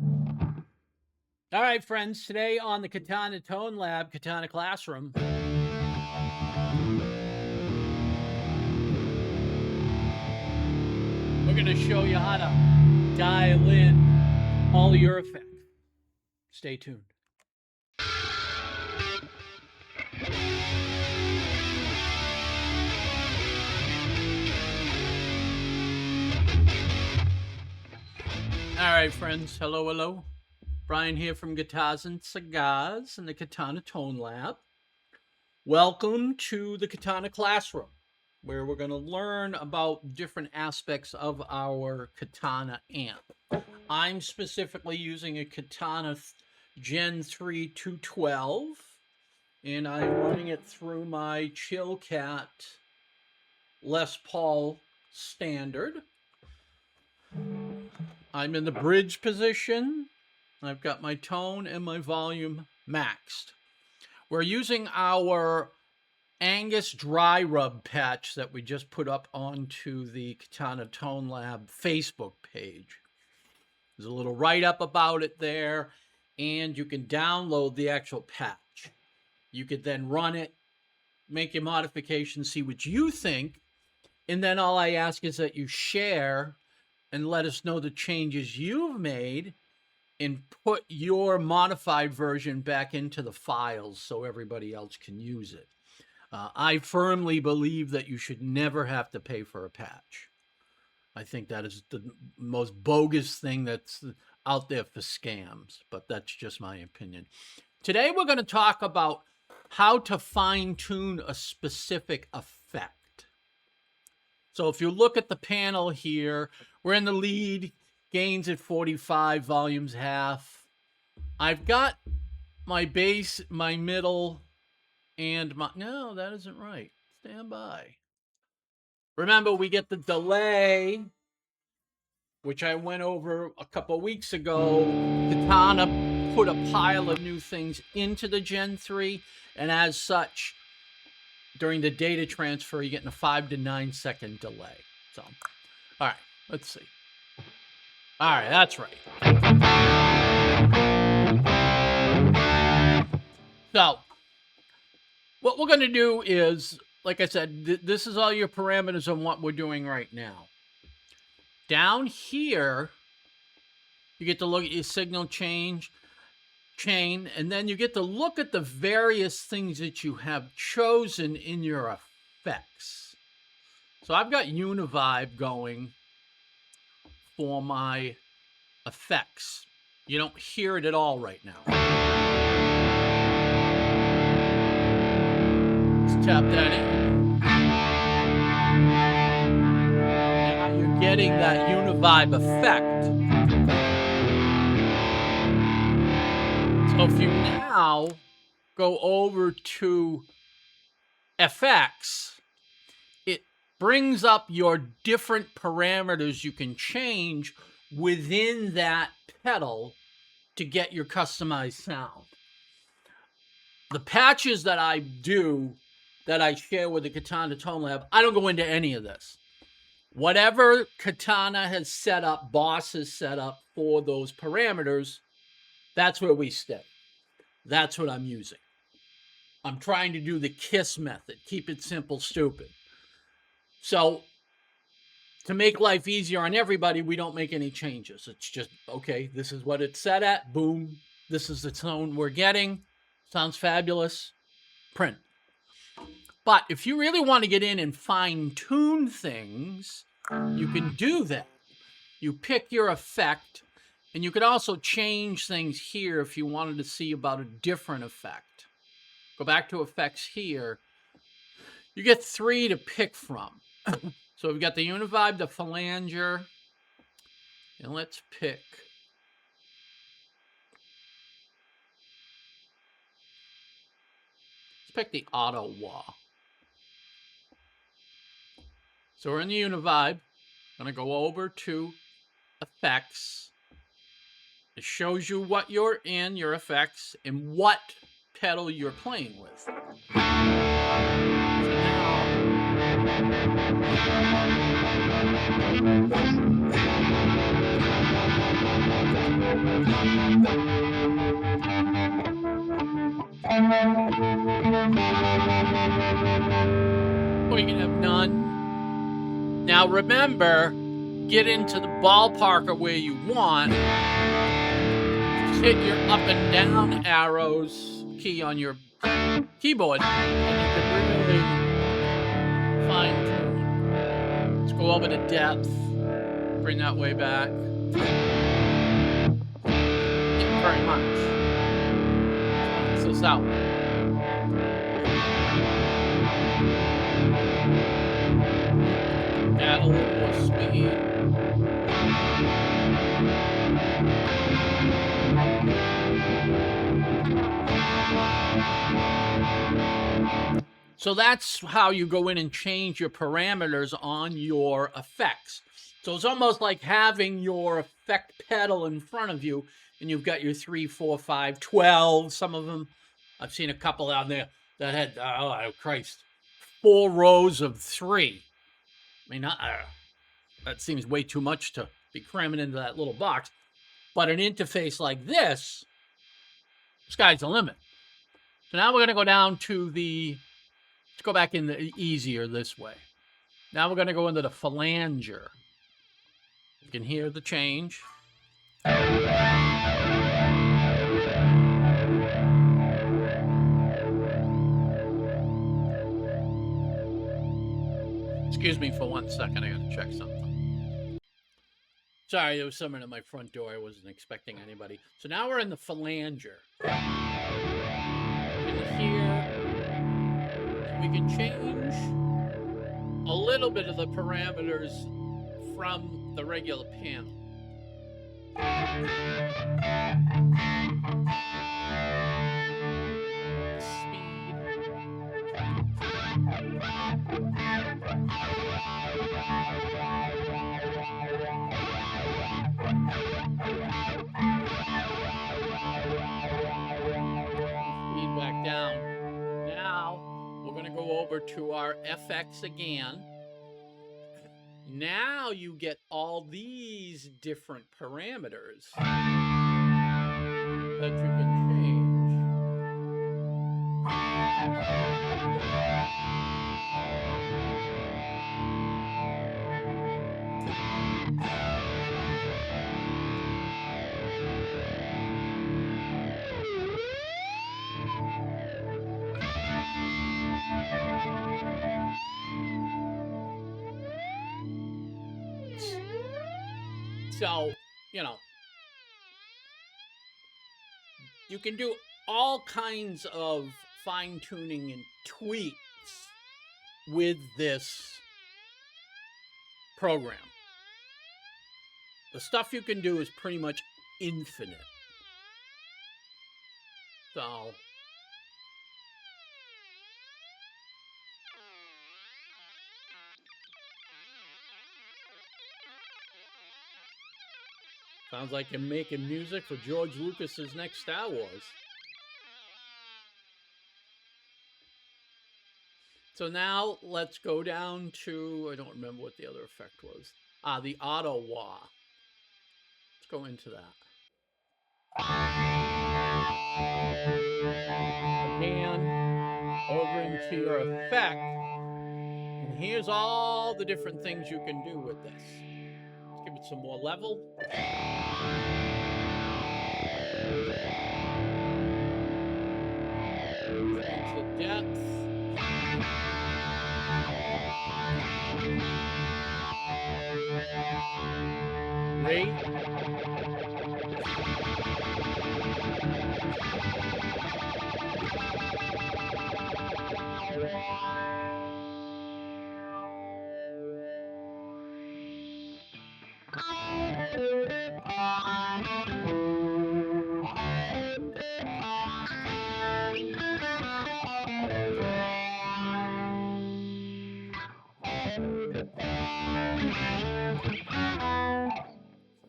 All right, friends, today on the Katana Tone Lab, Katana Classroom, we're going to show you how to dial in all your effects. Stay tuned. All right, friends, hello. Brian here from Guitars and Cigars in the Katana Tone Lab. Welcome to the Katana Classroom, where we're going to learn about different aspects of our Katana amp. I'm specifically using a Katana Gen 3 212, and I'm running it through my Chillcat Les Paul Standard. I'm in the bridge position. I've got my tone and my volume maxed. We're using our Angus dry rub patch that we just put up onto the Katana Tone Lab Facebook page. There's a little write-up about it there, and you can download the actual patch. You could then run it, make your modifications, see what you think, and then all I ask is that you share and let us know the changes you've made and put your modified version back into the files so everybody else can use it. I firmly believe that you should never have to pay for a patch. I think that is the most bogus thing that's out there for scams, but that's just my opinion. Today we're going to talk about how to fine-tune a specific effect. So if you look at the panel here, we're in the lead, gains at 45, volumes half. I've got my bass, my middle, and my... No, that isn't right. Stand by. Remember, we get the delay, which I went over a couple weeks ago. Katana put a pile of new things into the Gen 3, and as such, during the data transfer, you're getting a 5 to 9 second delay. So, all right, let's see. All right, that's right. So, what we're going to do is, like I said, this is all your parameters on what we're doing right now. Down here, you get to look at your signal chain, and then you get to look at the various things that you have chosen in your effects. So I've got Uni-Vibe going for my effects. You don't hear it at all right now. Let's tap that in. Now you're getting that Uni-Vibe effect. So if you now go over to effects, it brings up your different parameters you can change within that pedal to get your customized sound. The patches that I do, that I share with the Katana Tone Lab, I don't go into any of this. Whatever Katana has set up, Boss has set up for those parameters, that's where we stay. That's what I'm using. I'm trying to do the KISS method. Keep it simple, stupid. So, to make life easier on everybody, we don't make any changes. It's just, okay, this is what it's set at. Boom. This is the tone we're getting. Sounds fabulous. Print. But if you really want to get in and fine-tune things, you can do that. You pick your effect, and you could also change things here if you wanted to see about a different effect. Go back to effects here. You get 3 to pick from. So we've got the Uni-Vibe, the flanger, and let's pick. Let's pick the auto wah. So we're in the Uni-Vibe. I'm going to go over to effects. It shows you what you're in, your effects, and what pedal you're playing with. So now, Or you can have none. Now remember, get into the ballpark of where you want. Just hit your up and down arrows key on your keyboard, and you can really fine tune. Let's go over to depth. Bring that way back. Yeah, very much. Balance this out. Add a little more speed. So that's how you go in and change your parameters on your effects. So it's almost like having your effect pedal in front of you, and you've got your 3, 4, 5, 12. Some of them, I've seen a couple out there that had, oh Christ, 4 rows of 3. I mean, that seems way too much to be cramming into that little box. But an interface like this, sky's the limit. So now we're going to go down to let's go back in the easier this way. Now we're going to go into the flanger. You can hear the change. Excuse me for 1 second. I got to check something. Sorry, there was someone at my front door. I wasn't expecting anybody. So now we're in the flanger. You can hear. We can change a little bit of the parameters from the regular panel. Speed. Speed back down. Now we're going to go over to our FX again. Now you get all these different parameters that you can change. So, you can do all kinds of fine-tuning and tweaks with this program. The stuff you can do is pretty much infinite. So, sounds like you're making music for George Lucas's next Star Wars. So now let's go down to, I don't remember what the other effect was. The auto wah. Let's go into that. Again, over into your effect. And here's all the different things you can do with this. Let's give it some more level. Change the depth. Rate.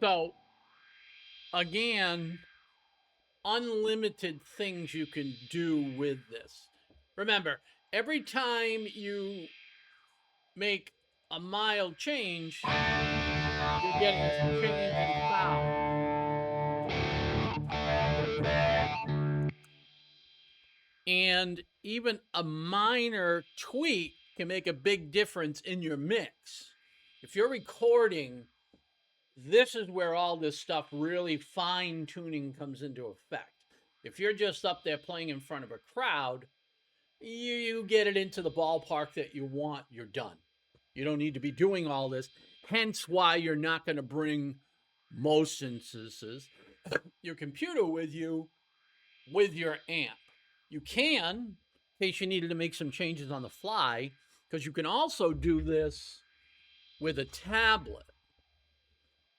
So, again, unlimited things you can do with this. Remember, every time you make a mild change, you're getting a change in sound. And even a minor tweak can make a big difference in your mix. If you're recording, this is where all this stuff really fine tuning comes into effect. If you're just up there playing in front of a crowd, you get it into the ballpark that you want, you're done. You don't need to be doing all this. Hence why you're not going to bring most instances your computer with you with your amp. You can, in case you needed to make some changes on the fly, because you can also do this with a tablet.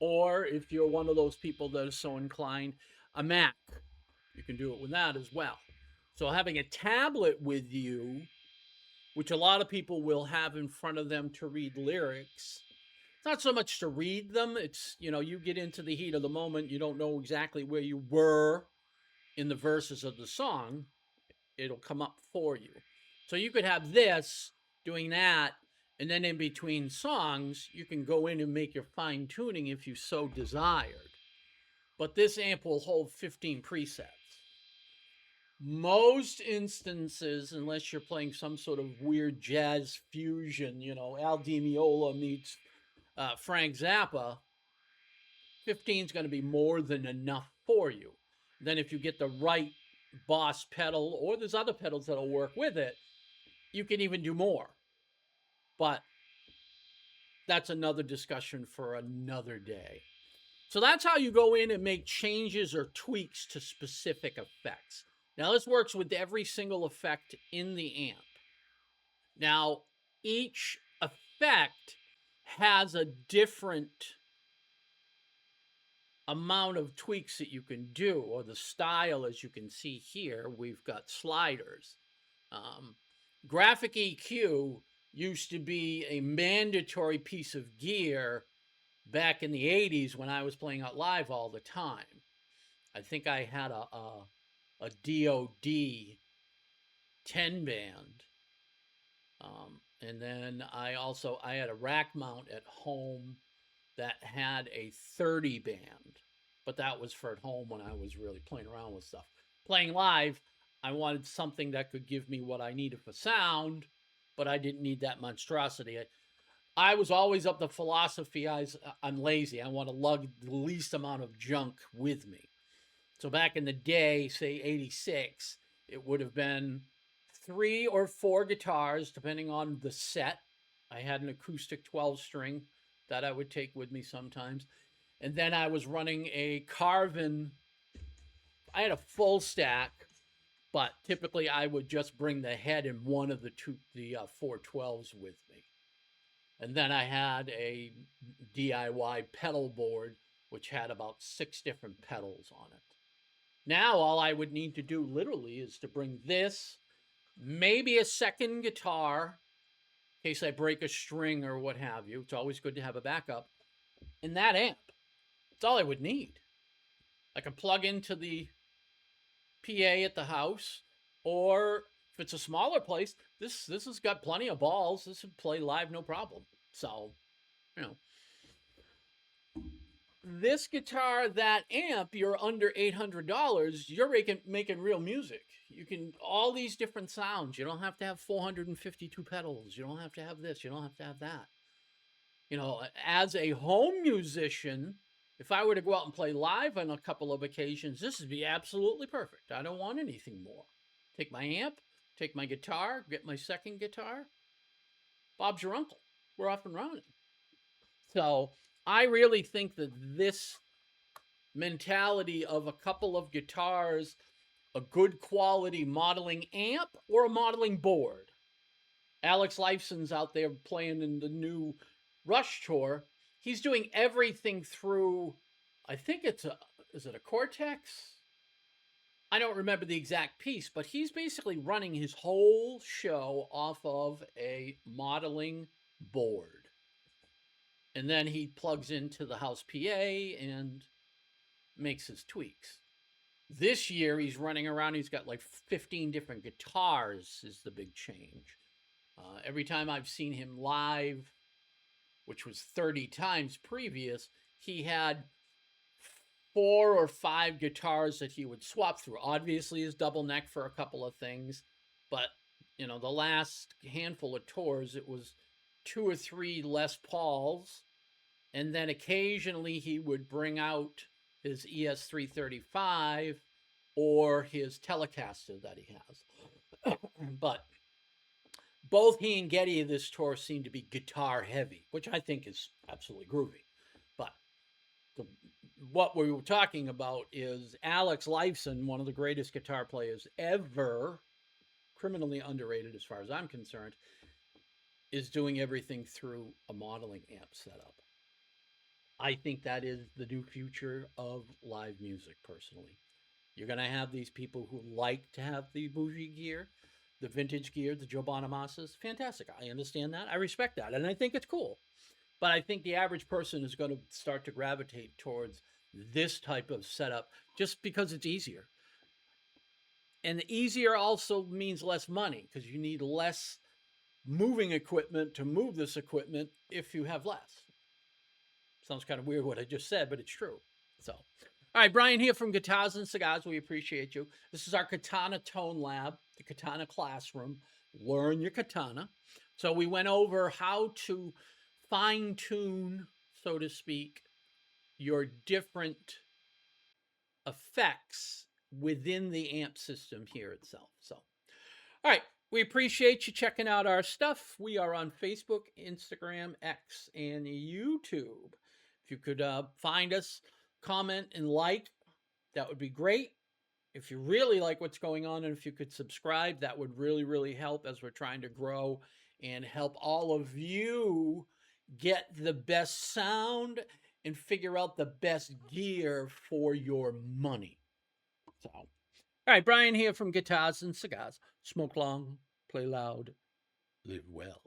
Or if you're one of those people that is so inclined, a Mac. You can do it with that as well. So having a tablet with you, which a lot of people will have in front of them to read lyrics, it's not so much to read them. It's, you get into the heat of the moment. You don't know exactly where you were in the verses of the song. It'll come up for you. So you could have this doing that, and then in between songs, you can go in and make your fine tuning if you so desired. But this amp will hold 15 presets. Most instances, unless you're playing some sort of weird jazz fusion, Al Di Meola meets Frank Zappa, 15 is going to be more than enough for you. Then if you get the right Boss pedal, or there's other pedals that'll work with it, you can even do more. But that's another discussion for another day. So that's how you go in and make changes or tweaks to specific effects. Now this works with every single effect in the amp. Now each effect has a different amount of tweaks that you can do, or the style. As you can see here, we've got sliders. Graphic EQ used to be a mandatory piece of gear back in the 80s when I was playing out live all the time. I think I had a DOD 10 band. And then I had a rack mount at home that had a 30 band, but that was for at home when I was really playing around with stuff. Playing live, I wanted something that could give me what I needed for sound, but I didn't need that monstrosity. I was always of the philosophy, I'm lazy. I want to lug the least amount of junk with me. So back in the day, say 86, it would have been 3 or 4 guitars, depending on the set. I had an acoustic 12-string that I would take with me sometimes. And then I was running a Carvin. I had a full stack, but typically I would just bring the head and one of the 412s with me. And then I had a DIY pedal board, which had about 6 different pedals on it. Now all I would need to do literally is to bring this, maybe a second guitar, in case I break a string or what have you. It's always good to have a backup. And that amp. That's all I would need. I can plug into the PA at the house, or if it's a smaller place, this has got plenty of balls. This would play live no problem. So, this guitar, that amp, you're under $800, you're making real music. You can, all these different sounds. You don't have to have 452 pedals. You don't have to have this. You don't have to have that. As a home musician, if I were to go out and play live on a couple of occasions, this would be absolutely perfect. I don't want anything more. Take my amp, take my guitar, get my second guitar. Bob's your uncle. We're off and running. So I really think that this mentality of a couple of guitars, a good quality modeling amp, or a modeling board. Alex Lifeson's out there playing in the new Rush tour. He's doing everything through, I think is it a Cortex? I don't remember the exact piece, but he's basically running his whole show off of a modeling board. And then he plugs into the house PA and makes his tweaks. This year he's running around, he's got like 15 different guitars is the big change. Every time I've seen him live, which was 30 times previous, he had 4 or 5 guitars that he would swap through. Obviously, his double neck for a couple of things, but the last handful of tours, it was 2 or 3 Les Pauls, and then occasionally he would bring out his ES335 or his Telecaster that he has. But both he and Geddy this tour seem to be guitar heavy, which I think is absolutely groovy. But what we were talking about is Alex Lifeson, one of the greatest guitar players ever, criminally underrated as far as I'm concerned, is doing everything through a modeling amp setup. I think that is the new future of live music, personally. You're going to have these people who like to have the bougie gear, the vintage gear, the Joe Bonamasas. Fantastic. I understand that. I respect that. And I think it's cool. But I think the average person is going to start to gravitate towards this type of setup just because it's easier. And easier also means less money because you need less moving equipment to move this equipment if you have less. Sounds kind of weird what I just said, but it's true. So, all right, Brian here from Guitars and Cigars. We appreciate you. This is our Katana Tone Lab, the Katana Classroom. Learn your katana. So we went over how to fine-tune, so to speak, your different effects within the amp system here itself. So, all right, we appreciate you checking out our stuff. We are on Facebook, Instagram, X, and YouTube. If you could find us, comment, and like, that would be great. If you really like what's going on, and if you could subscribe, that would really, really help as we're trying to grow and help all of you get the best sound and figure out the best gear for your money. So, all right, Brian here from Guitars and Cigars. Smoke long, play loud, live well.